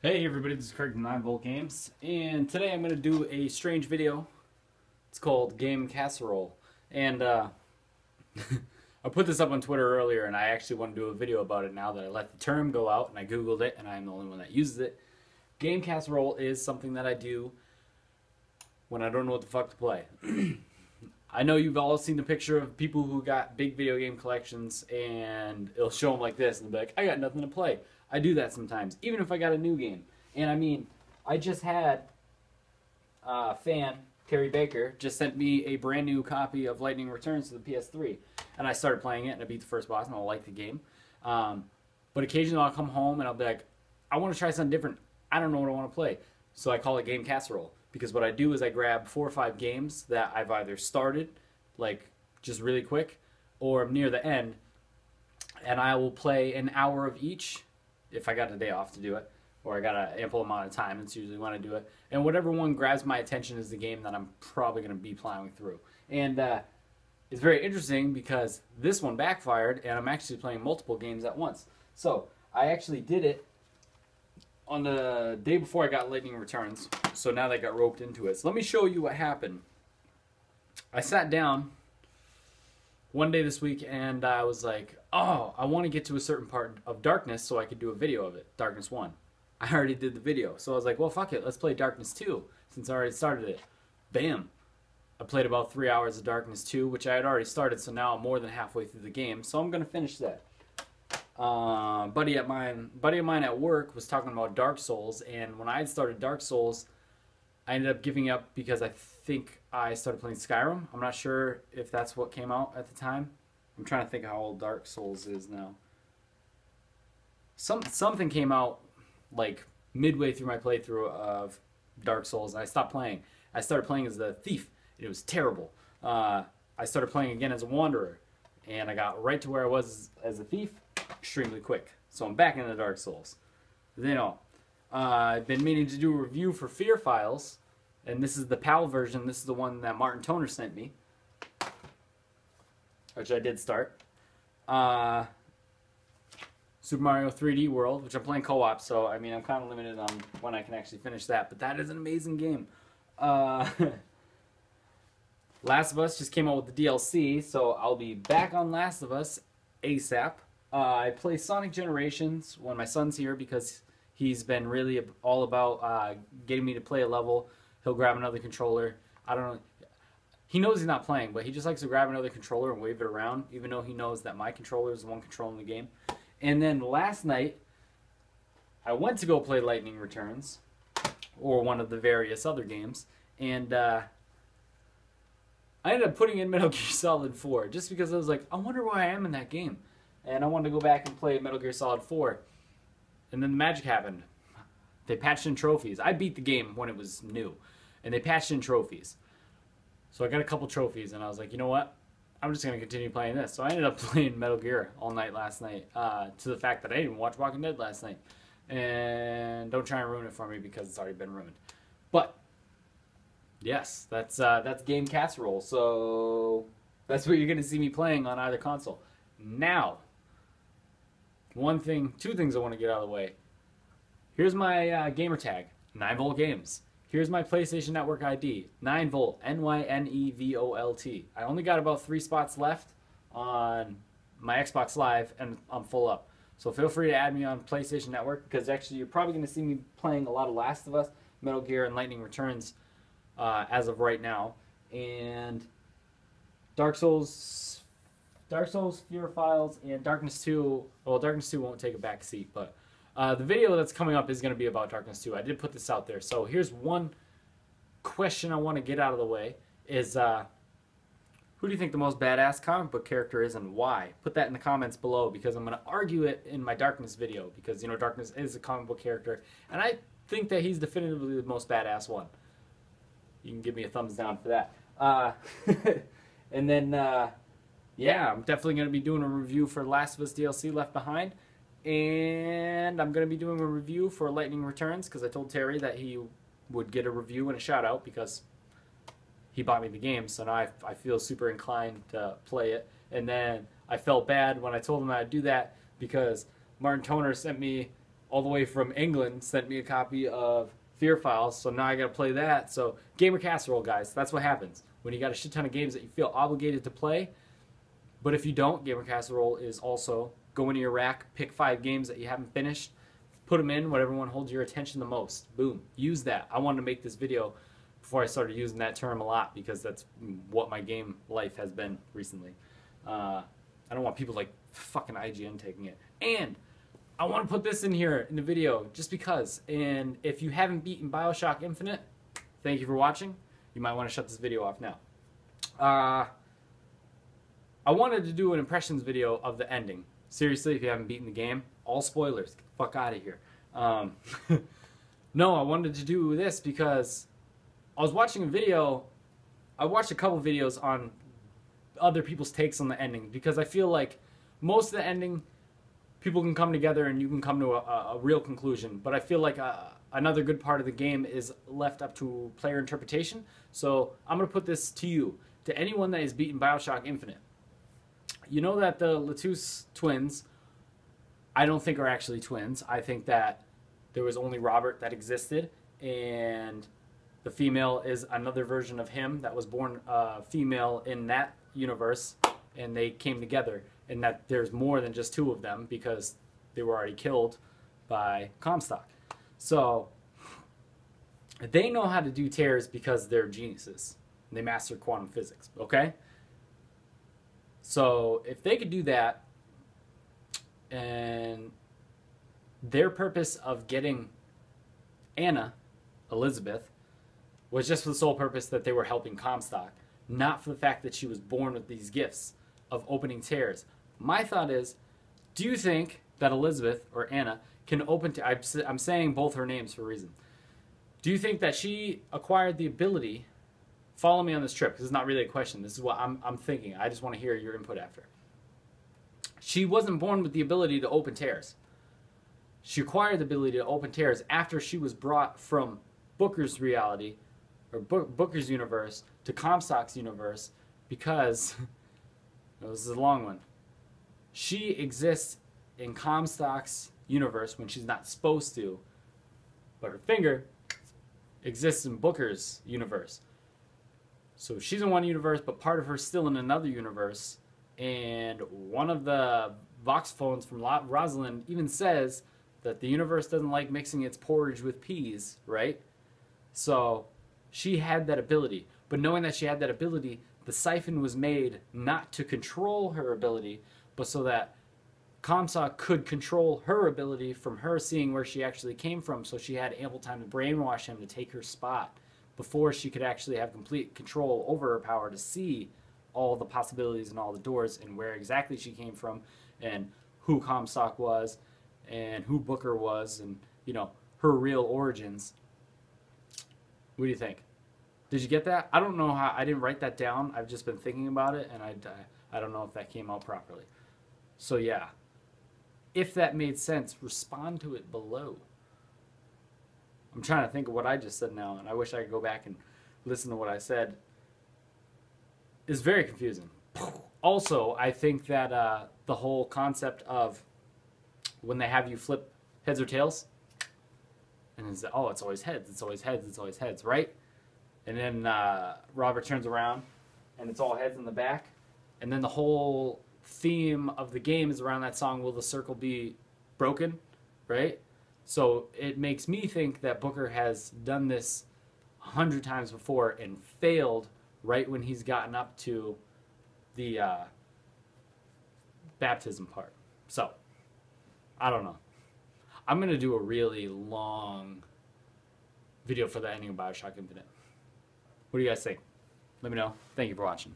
Hey everybody, this is Craig from 9 Volt Games, and today I'm going to do a strange video. It's called Game Casserole, and I put this up on Twitter earlier, and I actually want to do a video about it now that I let the term go out, and I googled it, and I'm the only one that uses it. Game Casserole is something that I do when I don't know what the fuck to play. I know you've all seen the picture of people who got big video game collections, and it'll show them like this, and they'll be like, I got nothing to play. I do that sometimes, even if I got a new game. And I mean, I just had a fan, Terry Baker, just sent me a brand new copy of Lightning Returns to the PS3. And I started playing it, and I beat the first boss, and I like the game. But occasionally I'll come home, and I'll be like, I want to try something different. I don't know what I want to play. So I call it Game Casserole. Because what I do is I grab 4 or 5 games that I've either started, like just really quick, or I'm near the end, and I will play an hour of each if I got a day off to do it, or I got an ample amount of time. That's usually when I do it. And whatever one grabs my attention is the game that I'm probably going to be plowing through. And it's very interesting because this one backfired, and I'm actually playing multiple games at once. So I actually did it on the day before I got Lightning Returns, so now they got roped into it. So let me show you what happened. I sat down one day this week, and I was like, oh, I want to get to a certain part of Darkness so I could do a video of it, Darkness 1. I already did the video, so I was like, well, fuck it, let's play Darkness 2, since I already started it. Bam! I played about 3 hours of Darkness 2, which I had already started, so now I'm more than halfway through the game, so I'm going to finish that. Buddy of mine at work was talking about Dark Souls, and when I had started Dark Souls, I ended up giving up because I think I started playing Skyrim. I'm not sure if that's what came out at the time. I'm trying to think how old Dark Souls is now. Something came out like midway through my playthrough of Dark Souls, and I stopped playing. I started playing as the thief. It was terrible. I started playing again as a wanderer, and I got right to where I was as a thief extremely quick. So I'm back into Dark Souls. I've been meaning to do a review for Fear Files, and this is the PAL version. This is the one that Martin Toner sent me, which I did start. Super Mario 3D World, which I'm playing co-op, so I mean I'm kind of limited on when I can actually finish that, but that is an amazing game. Last of Us just came out with the DLC, so I'll be back on Last of Us ASAP. I play Sonic Generations when my son's here because he's been really all about getting me to play a level. He'll grab another controller. I don't know. He knows he's not playing, but he just likes to grab another controller and wave it around, even though he knows that my controller is the one controlling the game. And then last night, I went to go play Lightning Returns, or one of the various other games, and I ended up putting in Metal Gear Solid 4, just because I was like, I wonder why I am in that game. And I wanted to go back and play Metal Gear Solid 4. And then the magic happened. They patched in trophies. I beat the game when it was new. And they patched in trophies. So I got a couple trophies, and I was like, you know what? I'm just going to continue playing this. So I ended up playing Metal Gear all night last night. To the fact that I didn't even watch Walking Dead last night. And don't try and ruin it for me because it's already been ruined. But, yes, that's Game Casserole. So that's what you're going to see me playing on either console. Now, two things I want to get out of the way. Here's my gamer tag, 9Volt Games. Here's my PlayStation Network ID, 9Volt, N-Y-N-E-V-O-L-T. I only got about 3 spots left on my Xbox Live, and I'm full up. So feel free to add me on PlayStation Network, because actually you're probably going to see me playing a lot of Last of Us, Metal Gear, and Lightning Returns as of right now. And Dark Souls, Fear Files, and Darkness 2. Well, Darkness 2 won't take a back seat, but the video that's coming up is going to be about Darkness 2. I did put this out there. So here's one question I want to get out of the way is, who do you think the most badass comic book character is and why? Put that in the comments below, because I'm going to argue it in my Darkness video, because, you know, Darkness is a comic book character, and I think that he's definitively the most badass one. You can give me a thumbs down for that. And then, yeah, I'm definitely going to be doing a review for Last of Us DLC Left Behind. And I'm going to be doing a review for Lightning Returns, because I told Terry that he would get a review and a shout out because he bought me the game. So now I feel super inclined to play it. And then I felt bad when I told him I'd do that because Martin Toner sent me all the way from England sent me a copy of Fear Files, so now I gotta play that. So Gamer Casserole, guys, that's what happens when you got a shit ton of games that you feel obligated to play. But if you don't, Gamer Casserole is also go into your rack, pick 5 games that you haven't finished, put them in, whatever one holds your attention the most. Boom, use that. I wanted to make this video before I started using that term a lot because that's what my game life has been recently. I don't want people like fucking IGN taking it. And I want to put this in here in the video just because. And if you haven't beaten Bioshock Infinite, thank you for watching. You might want to shut this video off now. I wanted to do an impressions video of the ending. Seriously, if you haven't beaten the game, all spoilers. Get the fuck out of here. No, I wanted to do this because I was watching a video. I watched a couple videos on other people's takes on the ending because I feel like most of the ending, people can come together and you can come to a real conclusion. But I feel like another good part of the game is left up to player interpretation. So I'm going to put this to you, to anyone that has beaten Bioshock Infinite. You know that the Latouche twins, I don't think are actually twins. I think that there was only Robert that existed, and the female is another version of him that was born female in that universe, and they came together, and that there's more than just 2 of them because they were already killed by Comstock. So they know how to do tears because they're geniuses. They master quantum physics, okay? So if they could do that, and their purpose of getting Anna, Elizabeth, was just for the sole purpose that they were helping Comstock, not for the fact that she was born with these gifts of opening tears. My thought is, do you think that Elizabeth, or Anna, can open tears? I'm saying both her names for a reason. Do you think that she acquired the ability? Follow me on this trip, because it's not really a question. This is what I'm thinking. I just want to hear your input after. She wasn't born with the ability to open tears. She acquired the ability to open tears after she was brought from Booker's reality, or Booker's universe, to Comstock's universe, because, this is a long one, she exists in Comstock's universe when she's not supposed to, but her finger exists in Booker's universe. So she's in one universe, but part of her's still in another universe. And one of the Vox phones from Rosalind even says that the universe doesn't like mixing its porridge with peas, right? So she had that ability. But knowing that she had that ability, the siphon was made not to control her ability, but so that Comstock could control her ability from her seeing where she actually came from, so she had ample time to brainwash him to take her spot before she could actually have complete control over her power to see all the possibilities and all the doors and where exactly she came from and who Comstock was and who Booker was and, you know, her real origins. What do you think? Did you get that? I don't know how. I didn't write that down. I've just been thinking about it, and I don't know if that came out properly. So, yeah. If that made sense, respond to it below. I'm trying to think of what I just said now, and I wish I could go back and listen to what I said. It's very confusing. Also, I think that the whole concept of when they have you flip heads or tails, and it's, oh, it's always heads, it's always heads, it's always heads, right? And then Robert turns around, and it's all heads in the back. And then the whole theme of the game is around that song, Will the Circle Be Broken, right? So it makes me think that Booker has done this 100 times before and failed right when he's gotten up to the baptism part. So, I don't know. I'm going to do a really long video for the ending of Bioshock Infinite. What do you guys think? Let me know. Thank you for watching.